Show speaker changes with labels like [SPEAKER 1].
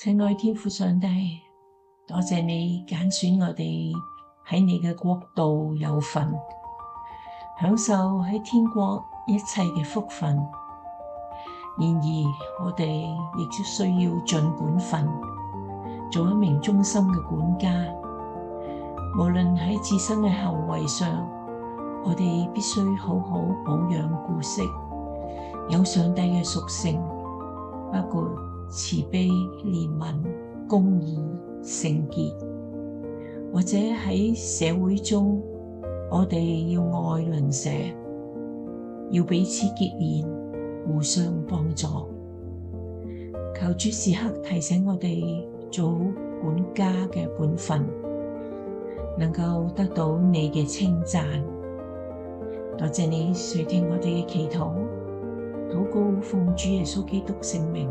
[SPEAKER 1] 親愛天父上帝，多謝你揀選我哋喺你嘅國度有份，享受喺天國一切嘅福分。然而，我哋亦都需要盡本分，做一名忠心嘅管家。無論喺自身嘅行為上，我哋必須好好保養顧惜，有上帝嘅屬性，包括慈悲、憐憫、公義、聖潔。或者喺社會中，我哋要愛鄰舍，要彼此結連，互相幫助。求主時刻提醒我哋做管家嘅本分，能夠得到你嘅稱讚。多謝你垂聽我哋嘅祈禱，禱告奉主耶穌基督聖名。